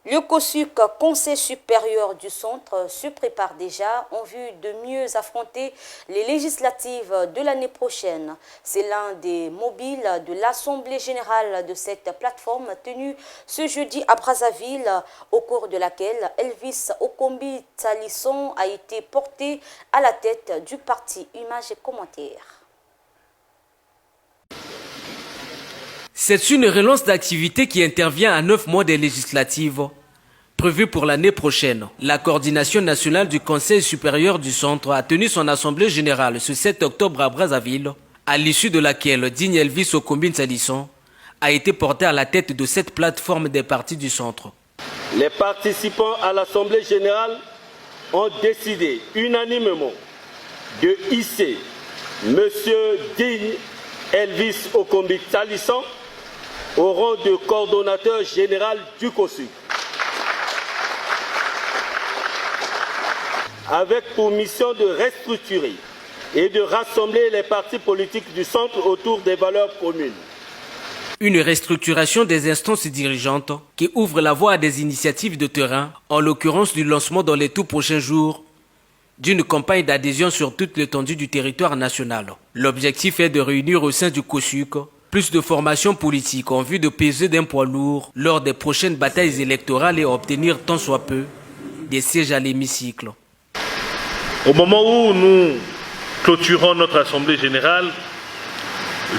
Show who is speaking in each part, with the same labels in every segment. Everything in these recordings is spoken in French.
Speaker 1: Le COSUC, Conseil supérieur du centre, se prépare déjà en vue de mieux affronter les législatives de l'année prochaine. C'est l'un des mobiles de l'Assemblée générale de cette plateforme tenue ce jeudi à Brazzaville, au cours de laquelle Elvis Okombi Talisson a été porté à la tête du parti. Images et commentaires.
Speaker 2: C'est une relance d'activité qui intervient à 9 mois des législatives prévues pour l'année prochaine. La coordination nationale du Conseil supérieur du centre a tenu son assemblée générale ce 7 octobre à Brazzaville, à l'issue de laquelle digne Elvis Okombi Talisson a été porté à la tête de cette plateforme des partis du centre.
Speaker 3: Les participants à l'assemblée générale ont décidé unanimement de hisser M. Digne Elvis Okombi Talisson au rang de coordonnateur général du COSUC, avec pour mission de restructurer et de rassembler les partis politiques du centre autour des valeurs communes.
Speaker 2: Une restructuration des instances dirigeantes qui ouvre la voie à des initiatives de terrain, en l'occurrence du lancement dans les tout prochains jours d'une campagne d'adhésion sur toute l'étendue du territoire national. L'objectif est de réunir au sein du COSUC plus de formations politiques en vue de peser d'un poids lourd lors des prochaines batailles électorales et obtenir tant soit peu des sièges à l'hémicycle.
Speaker 4: Au moment où nous clôturons notre assemblée générale,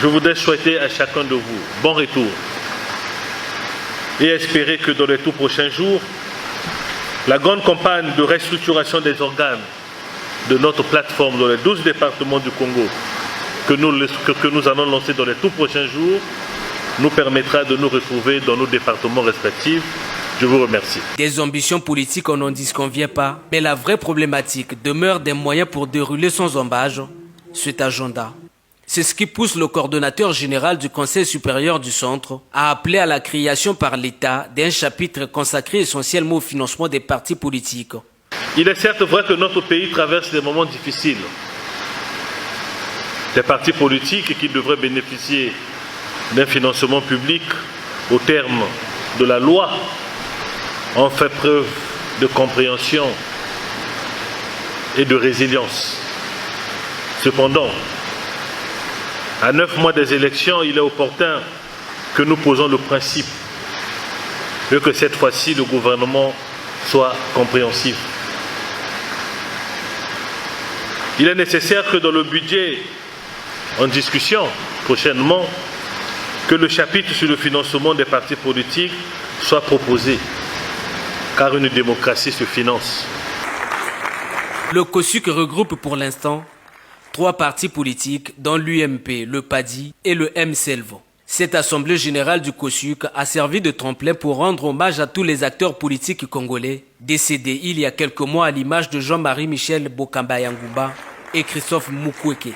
Speaker 4: je voudrais souhaiter à chacun de vous bon retour et espérer que dans les tout prochains jours, la grande campagne de restructuration des organes de notre plateforme dans les 12 départements du Congo que nous allons lancer dans les tout prochains jours nous permettra de nous retrouver dans nos départements respectifs. Je vous remercie.
Speaker 2: Des ambitions politiques, on n'en disconvient pas, mais la vraie problématique demeure des moyens pour dérouler sans embâche cet agenda. C'est ce qui pousse le coordonnateur général du Conseil supérieur du centre à appeler à la création par l'État d'un chapitre consacré essentiellement au financement des partis politiques.
Speaker 4: Il est certes vrai que notre pays traverse des moments difficiles. Des partis politiques qui devraient bénéficier d'un financement public au terme de la loi ont fait preuve de compréhension et de résilience. Cependant, à 9 mois des élections, il est opportun que nous posons le principe et que cette fois-ci, le gouvernement soit compréhensif. Il est nécessaire que dans le budget en discussion prochainement, que le chapitre sur le financement des partis politiques soit proposé, car une démocratie se finance.
Speaker 2: Le COSUC regroupe pour l'instant 3 partis politiques, dont l'UMP, le PADI et le MCELVO. Cette assemblée générale du COSUC a servi de tremplin pour rendre hommage à tous les acteurs politiques congolais décédés il y a quelques mois, à l'image de Jean-Marie Michel Bokamba Yangouba et Christophe Mukwege.